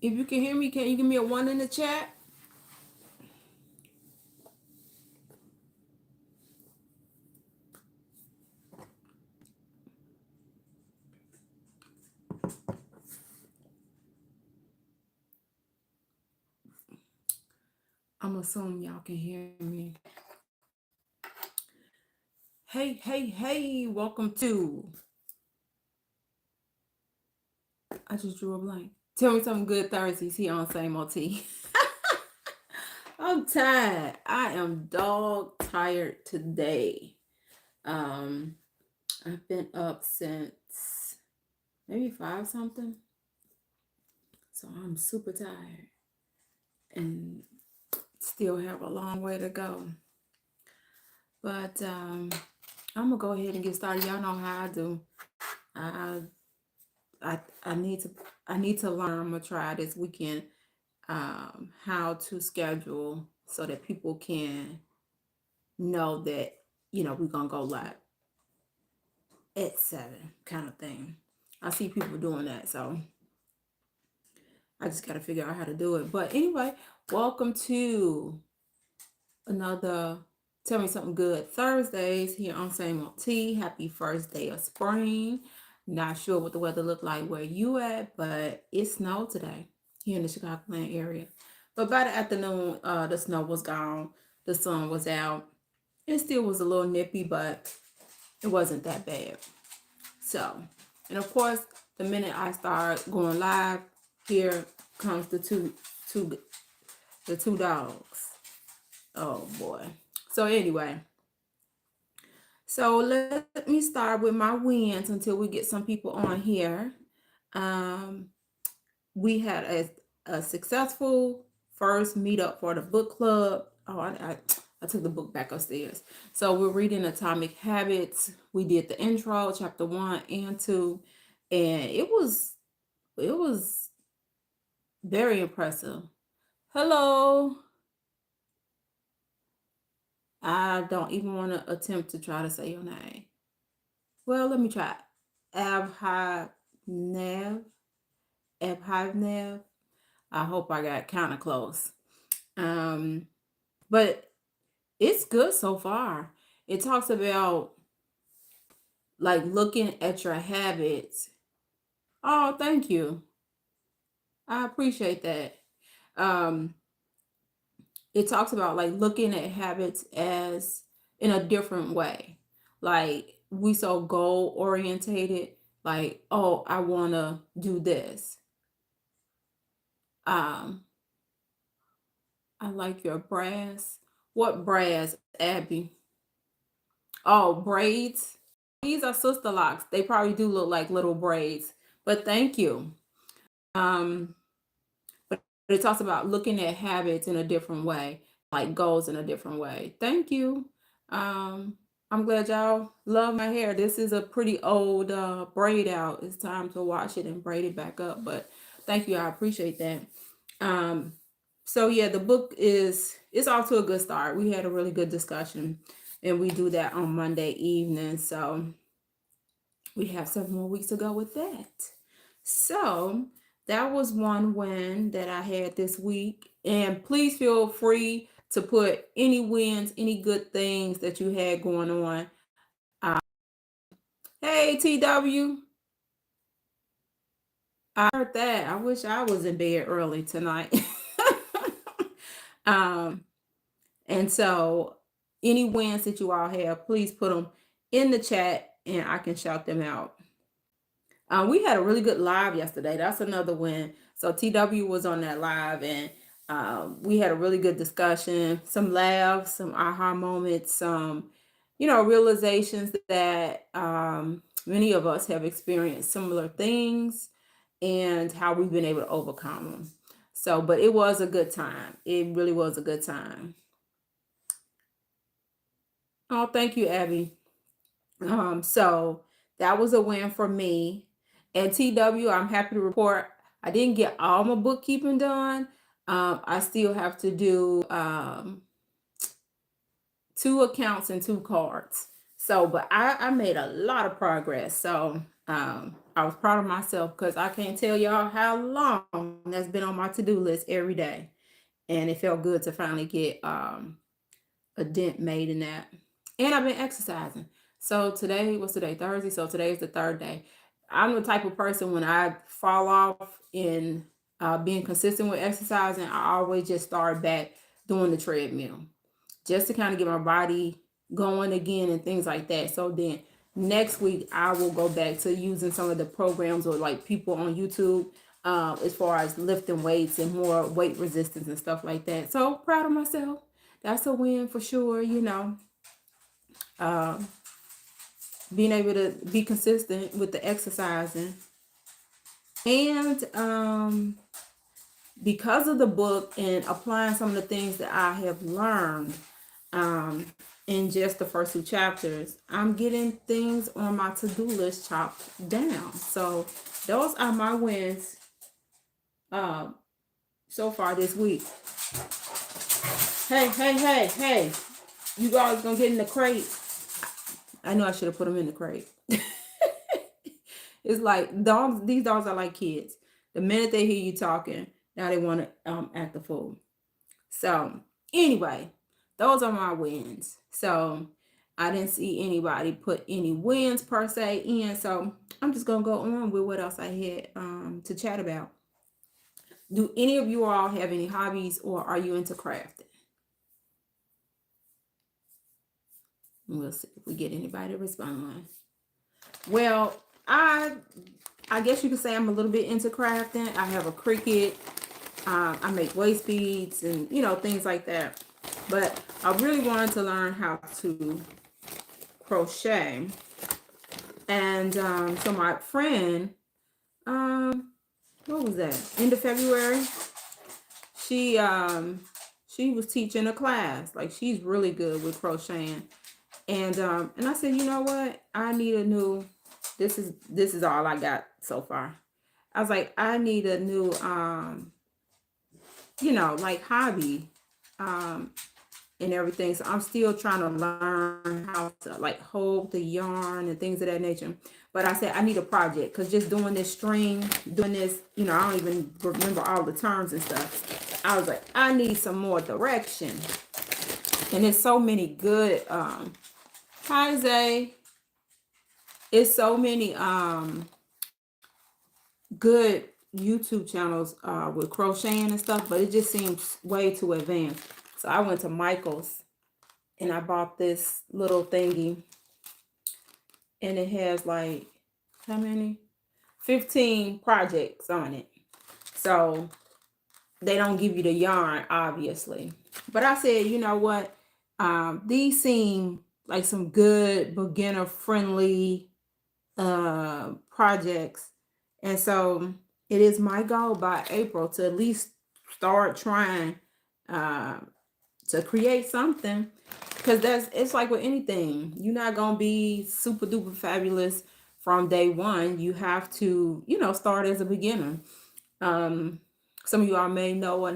If you can hear me, can you give me a one in the chat? I'm assuming y'all can hear me. Hey, welcome to. I just drew a blank. Tell me something good Thursdays here on Same OT. I'm tired. I am dog tired today. Um, I've been up since maybe 5 something. So I'm super tired and still have a long way to go. But I'm gonna go ahead and get started. Y'all know how I do. I I need to learn. I'm gonna try this weekend how to schedule so that people can know that we're gonna go live at 7 kind of thing. I see people doing that, so I just gotta figure out how to do it. But anyway, welcome to another Tell Me Something Good Thursdays here on Same Old T. Happy first day of spring. Not sure what the weather look like where you at, but it snowed today here in the Chicagoland area. But by the afternoon, the snow was gone. The sun was out. It still was a little nippy, but it wasn't that bad. So, and of course, the minute I start going live, here comes the two dogs. Oh boy. So anyway, so let me start with my wins until we get some people on here. Um, we had a successful first meetup for the book club. Oh, I took the book back upstairs. So we're reading Atomic Habits. We did the intro, chapter 1 and 2, and it was very impressive. Hello. I don't even want to attempt to try to say your name. Well, let me try. Abhivnev. Abhivnev. I hope I got kind of close. Um, but it's good so far. It talks about like looking at your habits. Oh, thank you. I appreciate that. Um, it talks about like looking at habits as in a different way. Like we so goal orientated, like, oh, I wanna do this. Um, I like your brass. What brass, Abby? Oh, braids. These are sister locks. They probably do look like little braids, but thank you. Um, but it talks about looking at habits in a different way, like goals in a different way. Thank you. Um, I'm glad y'all love my hair. This is a pretty old braid out. It's time to wash it and braid it back up. But thank you. I appreciate that. Um, so yeah, the book is it's off to a good start. We had a really good discussion, and we do that on Monday evening. So we have 7 more weeks to go with that. So that was one win that I had this week. And please feel free to put any wins, any good things that you had going on. Hey, TW, I heard that. I wish I was in bed early tonight. um, and so, any wins that you all have, please put them in the chat and I can shout them out. We had a really good live yesterday. That's another win. So TW was on that live, and we had a really good discussion, some laughs, some aha moments, some realizations that many of us have experienced similar things, and how we've been able to overcome them. So, but it was a good time. It really was a good time. Oh, thank you, Abby. So that was a win for me. And TW, I'm happy to report I didn't get all my bookkeeping done. I still have to do 2 accounts and 2 cards. So, but I made a lot of progress. So I was proud of myself because I can't tell y'all how long that's been on my to-do list every day. And it felt good to finally get a dent made in that. And I've been exercising. So today, what's today? Thursday. So today is the third day. I'm the type of person when I fall off in being consistent with exercising, I always just start back doing the treadmill just to kind of get my body going again and things like that. So then next week I will go back to using some of the programs or like people on YouTube as far as lifting weights and more weight resistance and stuff like that. So proud of myself. That's a win for sure, you know. Um, Being able to be consistent with the exercising and because of the book and applying some of the things that I have learned um, in just the first two chapters, I'm getting things on my to-do list chopped down. So those are my wins so far this week. Hey. You guys gonna get in the crate. I know I should have put them in the crate. It's like dogs, these dogs are like kids. The minute they hear you talking, now they want to act a fool. So anyway, those are my wins. So I didn't see anybody put any wins per se in. So I'm just gonna go on with what else I had to chat about. Do any of you all have any hobbies or are you into crafting? We'll see if we get anybody to respond. Well, I guess you could say I'm a little bit into crafting. I have a Cricut. I make waist beads and things like that. But I really wanted to learn how to crochet. And so my friend, what was that? End of February, she was teaching a class. Like she's really good with crocheting. And I said, you know what? I need a new. This is all I got so far. I was like, I need a new like hobby and everything. So I'm still trying to learn how to like hold the yarn and things of that nature. But I said I need a project because just doing this string, doing this, I don't even remember all the terms and stuff. I was like, I need some more direction. And there's so many good hi Zay. It's so many good YouTube channels with crocheting and stuff, but it just seems way too advanced. So I went to Michael's and I bought this little thingy, and it has like how many? 15 projects on it. So they don't give you the yarn, obviously. But I said, you know what? These seem like some good beginner friendly projects. And so it is my goal by April to at least start trying to create something, because it's like with anything, you're not gonna be super duper fabulous from day one. You have to start as a beginner. Some of you all may know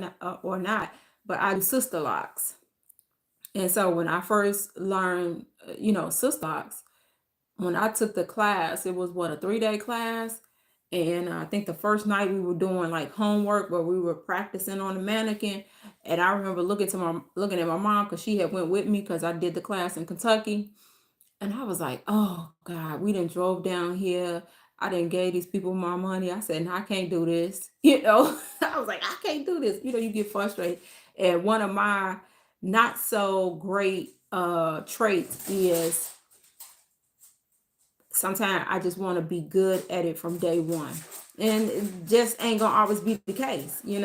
or not, but I do sister locks. And so when I first learned sister locks, when I took the class, it was what, a 3-day class. And I think the first night we were doing like homework where we were practicing on the mannequin. And I remember looking at my mom because she had went with me because I did the class in Kentucky. And I was like, oh God, we done drove down here. I done gave these people my money. I said, no, I can't do this. I was like, I can't do this. You get frustrated. And one of my not so great traits is sometimes I just want to be good at it from day one. And it just ain't gonna always be the case, you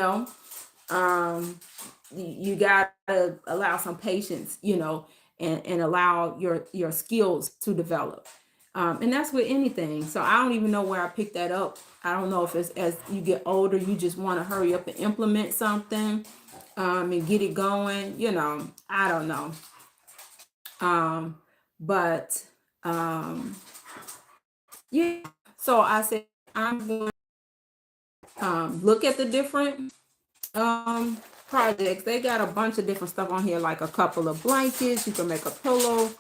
gotta allow some patience, and allow your skills to develop. And that's with anything. So I don't even know where I picked that up. I don't know if it's as you get older, you just want to hurry up and implement something and get it going. I don't know. But yeah. So I said I'm going to look at the different projects. They got a bunch of different stuff on here, like a couple of blankets. You can make a pillow,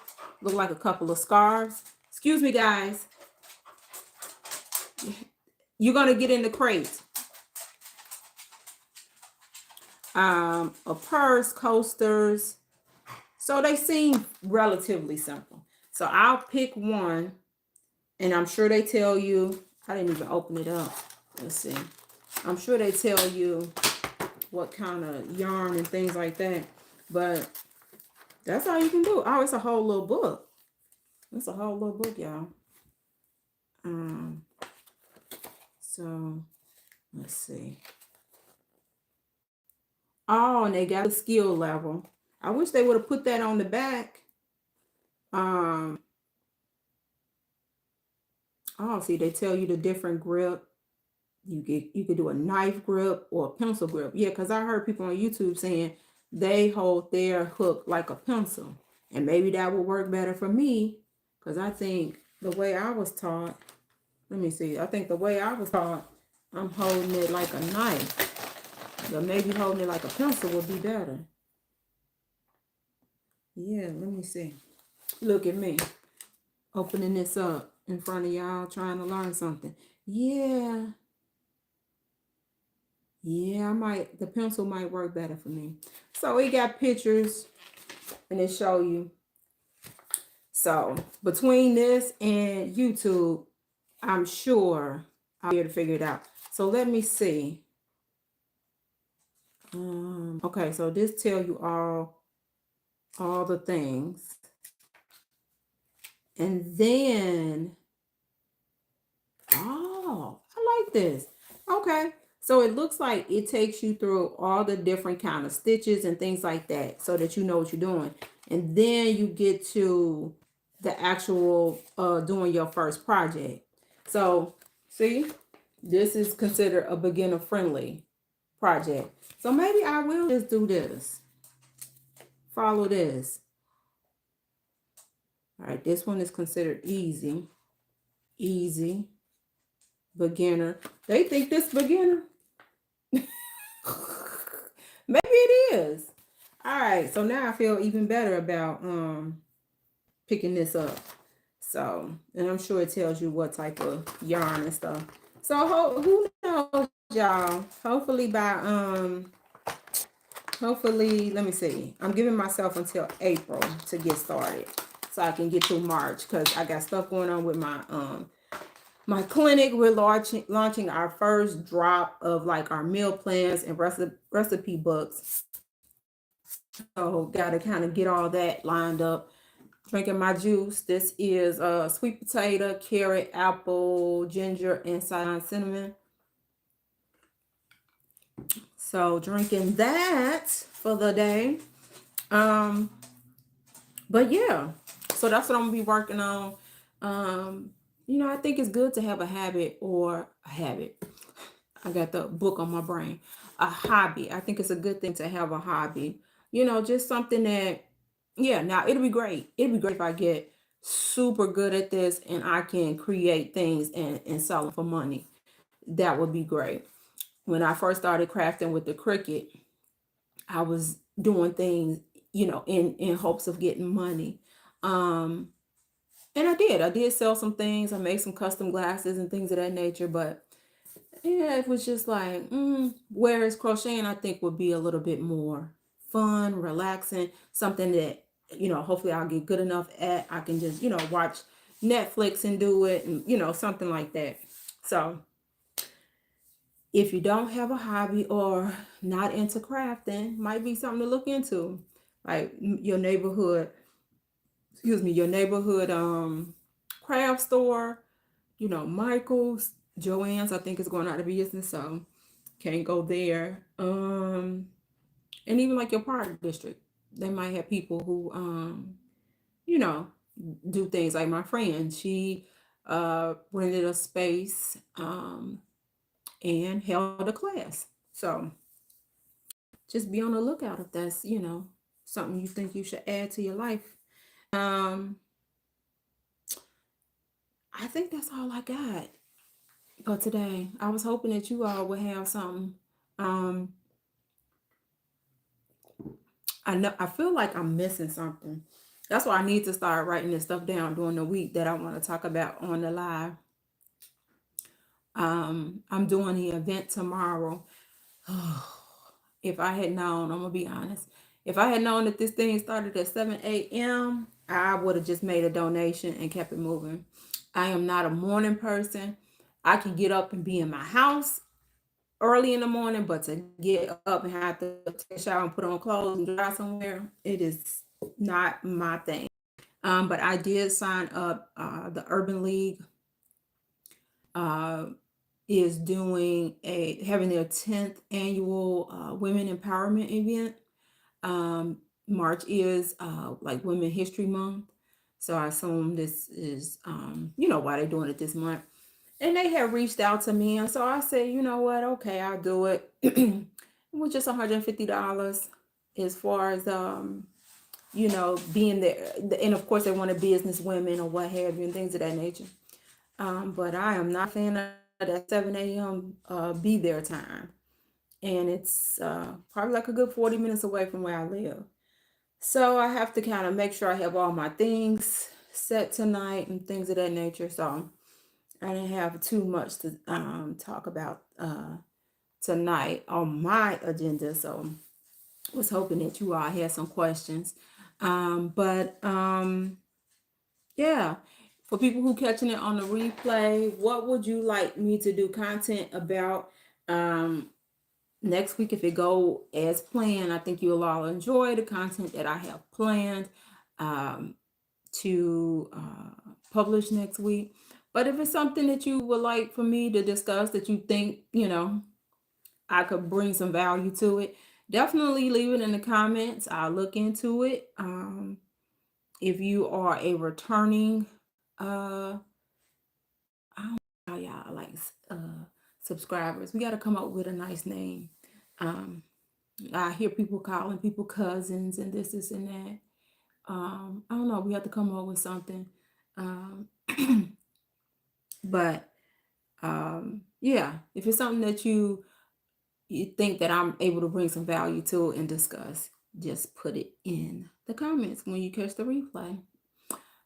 look like a couple of scarves. Excuse me, guys. You're gonna get in the crate. A purse, coasters. So they seem relatively simple. So I'll pick one, and I'm sure they tell you. I didn't even open it up. Let's see. I'm sure they tell you what kind of yarn and things like that. But that's all you can do. Oh, it's a whole little book. It's a whole little book, y'all. So let's see. Oh, and they got a skill level. I wish they would have put that on the back. Oh, see, they tell you the different grip. You could do a knife grip or a pencil grip. Yeah, because I heard people on YouTube saying they hold their hook like a pencil. And maybe that would work better for me. Because I think the way I was taught, let me see. I think the way I was taught, I'm holding it like a knife. But maybe holding it like a pencil would be better. Yeah, let me see. Look at me. Opening this up in front of y'all, trying to learn something. Yeah. Yeah, the pencil might work better for me. So we got pictures and it show you. So between this and YouTube, I'm sure I'll be able to figure it out. So let me see. Okay, so this tell you all the things. And then, oh, I like this. Okay. So it looks like it takes you through all the different kind of stitches and things like that so that you know what you're doing. And then you get to the actual doing your first project. So see, this is considered a beginner friendly project. So maybe I will just do this. Follow this. All right, this one is considered easy. Easy. Beginner. They think this beginner. Maybe it is. All right, so now I feel even better about picking this up. So, and I'm sure it tells you what type of yarn and stuff. So who knows, y'all? Hopefully hopefully, let me see. I'm giving myself until April to get started, so I can get through March because I got stuff going on with my clinic. We're launching our first drop of like our meal plans and recipe books. So got to kind of get all that lined up. Drinking my juice. This is sweet potato, carrot, apple, ginger, and cinnamon. So drinking that for the day. But yeah, so that's what I'm gonna be working on. I think it's good to have a habit or a habit. I got the book on my brain. A hobby. I think it's a good thing to have a hobby. Just something that, yeah, now it'll be great. It'll be great if I get super good at this and I can create things and sell them for money. That would be great. When I first started crafting with the Cricut, I was doing things, in hopes of getting money. Um, and I did sell some things. I made some custom glasses and things of that nature, but yeah, it was just like, whereas crocheting, I think would be a little bit more fun, relaxing, something that, hopefully I'll get good enough at. I can just, watch Netflix and do it and, something like that. So if you don't have a hobby or not into crafting, might be something to look into. Like your neighborhood, your neighborhood craft store, Michael's, Joann's, I think is going out of business, so can't go there. And even like your park district, they might have people who you know, do things like my friend. She rented a space and held a class. So just be on the lookout if that's, something you think you should add to your life. Um, I think that's all I got for today. I was hoping that you all would have something. Um, I feel like I'm missing something. That's why I need to start writing this stuff down during the week that I want to talk about on the live. I'm doing the event tomorrow. If I had known, I'm gonna be honest. If I had known that this thing started at 7 a.m., I would have just made a donation and kept it moving. I am not a morning person. I can get up and be in my house early in the morning, but to get up and have to take a shower and put on clothes and drive somewhere, it is not my thing. But I did sign up. The Urban League uh, is doing having their 10th annual Women Empowerment event. Um, March is like Women History Month. So I assume this is, why they're doing it this month. And they had reached out to me. And so I said, you know what? Okay, I'll do it. It was just $150 as far as, being there. And of course, they wanted business women or what have you and things of that nature. But I am not a fan of that 7 a.m. Be there time. And it's probably like a good 40 minutes away from where I live. So I have to kind of make sure I have all my things set tonight and things of that nature. So I didn't have too much to talk about tonight on my agenda. So I was hoping that you all had some questions. But yeah, for people who catching it on the replay, what would you like me to do content about next week? If it go as planned, I think you'll all enjoy the content that I have planned um, to publish next week. But if it's something that you would like for me to discuss that you think, I could bring some value to it, definitely leave it in the comments. I'll look into it. If you are a returning, I don't know how y'all like subscribers, we got to come up with a nice name. Um, I hear people calling people cousins and this and that. I don't know. We have to come up with something. Um, but yeah, if it's something that you think that I'm able to bring some value to and discuss, just put it in the comments when you catch the replay.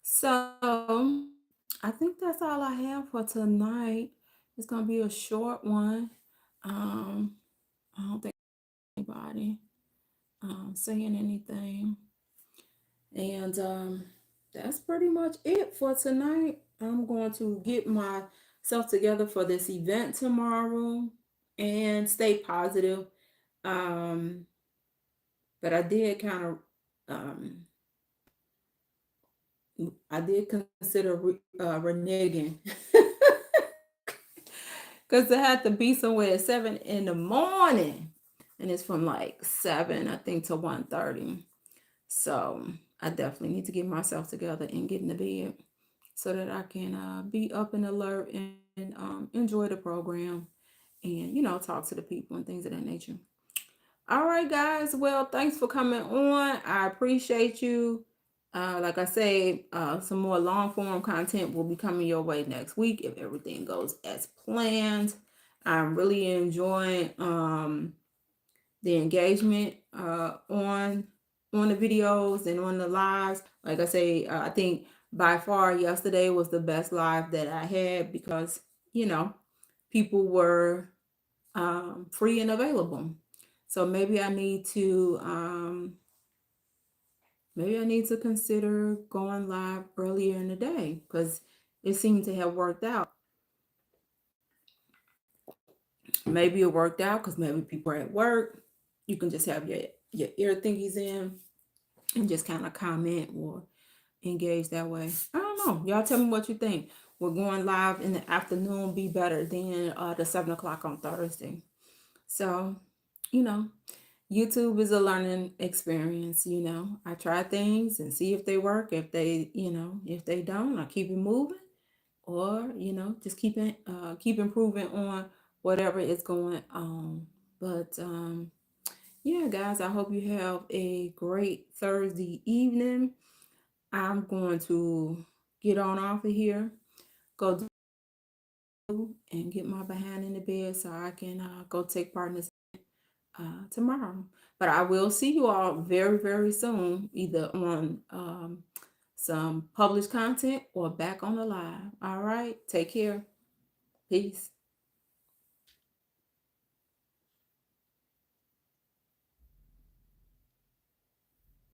So I think that's all I have for tonight. It's gonna be a short one. Um, I don't think anybody saying anything. And that's pretty much it for tonight. I'm going to get myself together for this event tomorrow and stay positive. Um, but I did consider reneging because I had to be somewhere at 7 in the morning, and it's from like 7, I think, to 1:30. So I definitely need to get myself together and get in the bed so that I can be up and alert and enjoy the program and, talk to the people and things of that nature. All right, guys. Well, thanks for coming on. I appreciate you. Like I say, some more long form content will be coming your way next week if everything goes as planned. I'm really enjoying the engagement on the videos and on the lives. Like I say, I think by far yesterday was the best live that I had because people were free and available. So maybe I need to consider going live earlier in the day because it seemed to have worked out. Maybe it worked out because maybe people are at work. You can just have your ear thingies in and just kind of comment or engage that way. I don't know. Y'all tell me what you think. We're going live in the afternoon be better than the 7 o'clock on Thursday. So, you know, YouTube is a learning experience. I try things and see if they work. If they don't, I keep it moving, or just keep improving on whatever is going on. But yeah, guys, I hope you have a great Thursday evening. I'm going to get on off of here, go do and get my behind in the bed so I can go take part in this tomorrow. But I will see you all very, very soon, either on some published content or back on the live. All right. Take care. Peace.